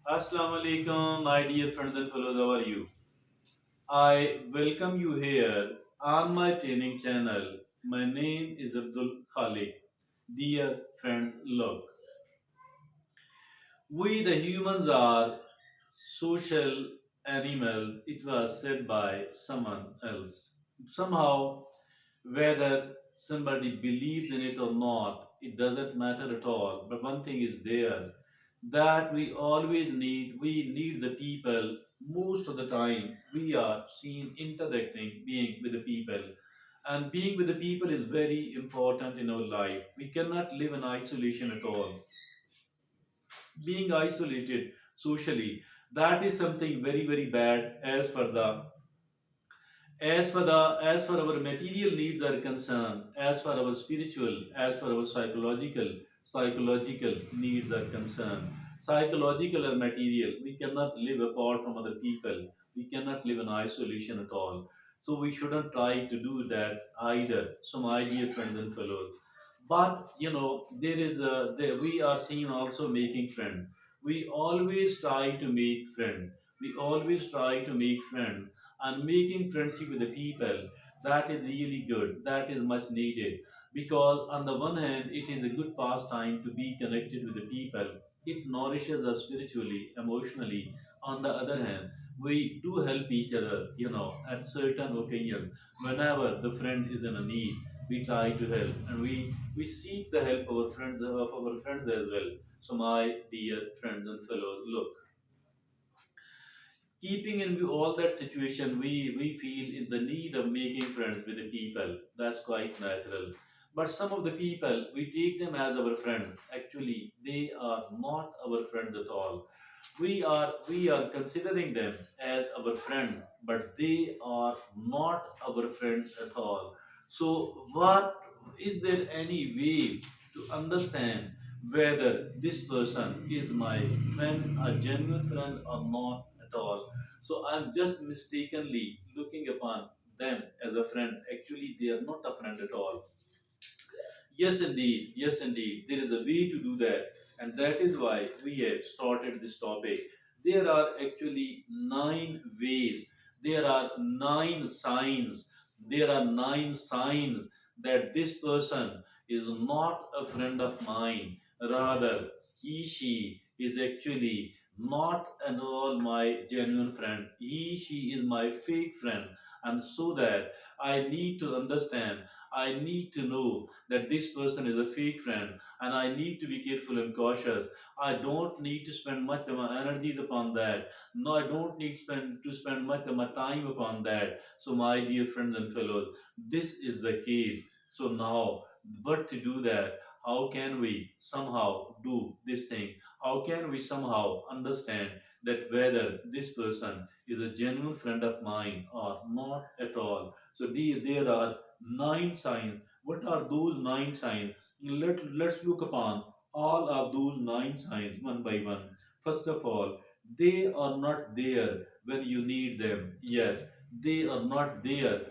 Assalamu alaikum, my dear friends and fellows. How are you? I welcome you here on my training channel. My name is Abdul Khalik. Dear friend, look, we the humans are social animals. It was said by someone else. Somehow, whether somebody believes in it or not, it doesn't matter at all. But one thing is there that we need the people. Most of the time we are seen interacting being with the people, and being with the people is very important in our life. We cannot live in isolation at all. Being isolated socially, that is something very very bad. As for our material needs are concerned, as for our spiritual, as for our psychological needs are concerned, psychological or material, we cannot live apart from other people. We cannot live in isolation at all. So we shouldn't try to do that either. So my dear friends and fellows, but we are seen also making friends. We always try to make friends. We always try to make friends, and making friendship with the people, that is really good, that is much needed, because on the one hand it is a good pastime to be connected with the people. It nourishes us spiritually, emotionally. On the other hand, we do help each other, at certain occasions. Whenever the friend is in a need, we try to help, and we seek the help of our friends as well. So my dear friends and fellows, look, keeping in view all that situation, we feel in the need of making friends with the people. That's quite natural. But some of the people, we take them as our friend. Actually, they are not our friends at all. We are considering them as our friend, but they are not our friends at all. So, what is there any way to understand whether this person is my friend, a genuine friend, or not at all? So I'm just mistakenly looking upon them as a friend. Actually, they are not a friend at all. Yes, indeed, there is a way to do that, and that is why we have started this topic. There are actually 9 ways, there are 9 signs, there are 9 signs that this person is not a friend of mine. Rather, she is actually not at all my genuine friend. She is my fake friend. And so that I need to understand, I need to know that this person is a fake friend, and I need to be careful and cautious. I don't need to spend much of my energies upon that. No, I don't need to spend much of my time upon that. So, my dear friends and fellows, this is the case. So now, what to do that? How can we somehow do this thing? How can we somehow understand that whether this person is a genuine friend of mine or not at all? So there are 9 signs. What are those 9 signs? Let's look upon all of those 9 signs one by one. First of all, they are not there when you need them. Yes, they are not there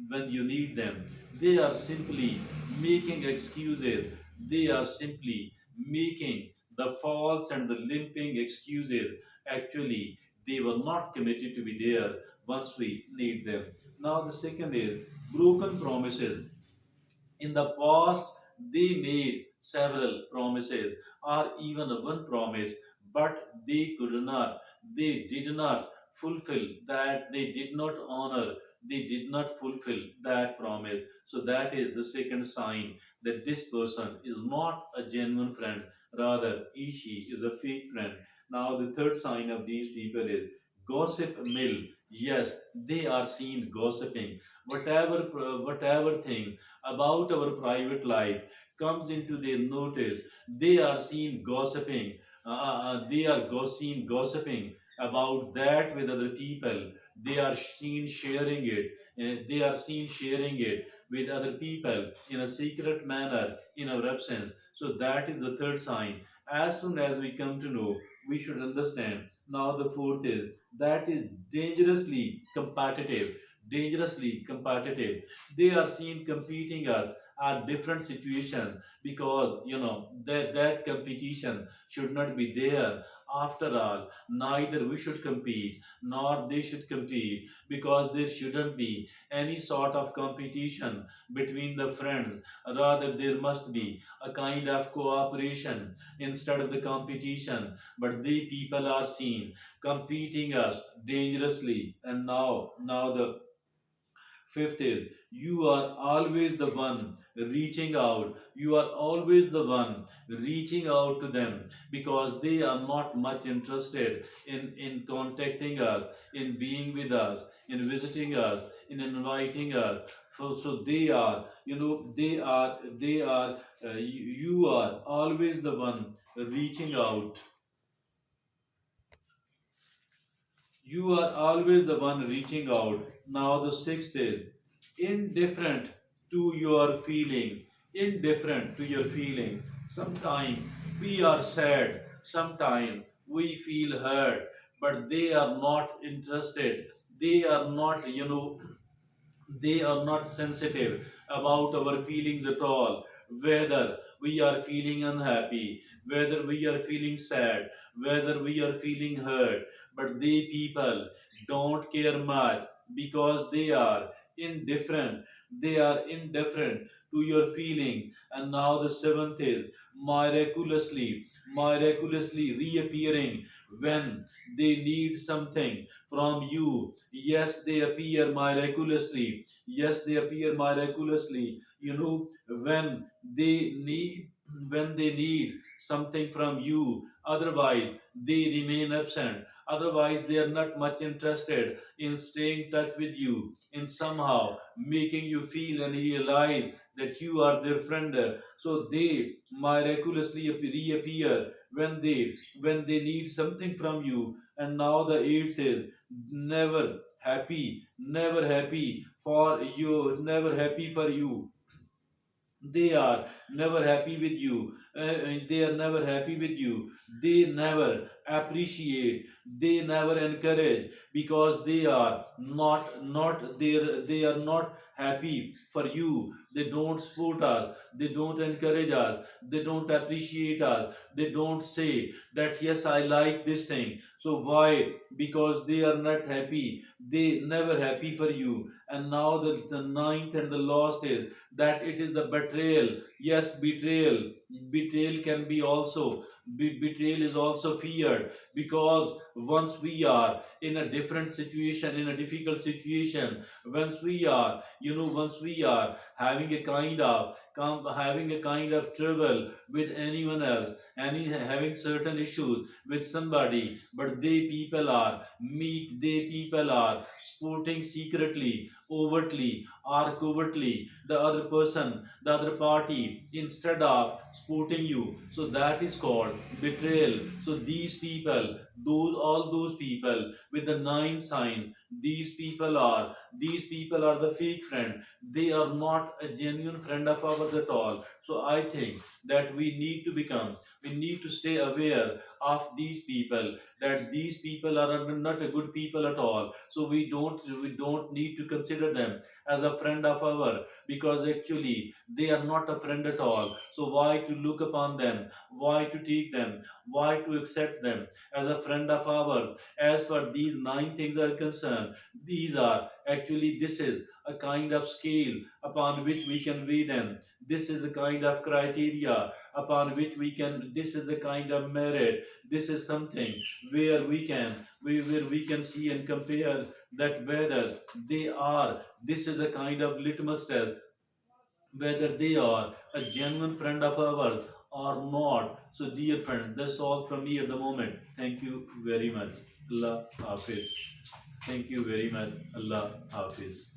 when you need them. They are simply making excuses. They are simply making the false and the limping excuses. Actually, they were not committed to be there once we need them. Now, the second is broken promises. In the past, they made several promises or even one promise, but they did not fulfill that, they did not honor, they did not fulfill that promise. So, that is the second sign that this person is not a genuine friend, rather, she is a fake friend. Now, the third sign of these people is gossip mill. Yes, they are seen gossiping. Whatever thing about our private life comes into their notice, they are seen gossiping. They are seen gossiping about that with other people. They are seen sharing it. They are seen sharing it with other people in a secret manner in our absence. So that is the third sign. As soon as we come to know, we should understand. Now the fourth is that is dangerously competitive. Dangerously competitive. They are seen competing us at different situations, because that competition should not be there. After all, neither we should compete nor they should compete, because there shouldn't be any sort of competition between the friends. Rather, there must be a kind of cooperation instead of the competition. But the people are seen competing us dangerously. And now the fifth is, you are always the one reaching out. You are always the one reaching out to them, because they are not much interested in contacting us, in being with us, in visiting us, in inviting us. So they are, you are always the one reaching out. You are always the one reaching out. Now, the sixth is indifferent to your feeling. Indifferent to your feeling. Sometimes we are sad, sometimes we feel hurt, but they are not interested. They are not, they are not sensitive about our feelings at all. Whether we are feeling unhappy, whether we are feeling sad, whether we are feeling hurt, but they people don't care much, because they are indifferent. They are indifferent to your feeling. And now the seventh is miraculously reappearing when they need something from you. Yes, they appear miraculously. Yes, they appear miraculously. When they need when they need something from you. Otherwise, they remain absent. Otherwise, they are not much interested in staying in touch with you, in somehow making you feel and realize that you are their friend. So they miraculously reappear when they need something from you. And now the eighth is never happy for you, never happy for you. They are never happy with you. They are never happy with you. They never appreciate. They never encourage, because they are not there. They are not happy for you. They don't support us. They don't encourage us. They don't appreciate us. They don't say that yes, I like this thing. So why? Because they are not happy. They never happy for you. And now the ninth and the last is that it is the betrayal. Yes, betrayal. Betrayal can be also, betrayal is also feared, because once we are in a different situation, in a difficult situation, once we are having a kind of having a kind of trouble with anyone else, having certain issues with somebody, but they people are supporting secretly, overtly, or covertly the other person, the other party, instead of supporting you. So that is called betrayal. So all those people with the nine signs, these people are the fake friend. They are not a genuine friend of ours at all. So I think that we need to stay aware of these people, that these people are not a good people at all. So we don't need to consider them as a friend of our, because actually they are not a friend at all. So why to look upon them? Why to take them? Why to accept them as a friend of ours? As for these nine things are concerned, this is a kind of scale upon which we can weigh them. This is the kind of criteria upon which this is the kind of merit. This is something where we can see and compare that whether they are, this is a kind of litmus test, whether they are a genuine friend of ours or not. So, dear friend, that's all from me at the moment. Thank you very much. Allah Hafiz. Thank you very much. Allah Hafiz.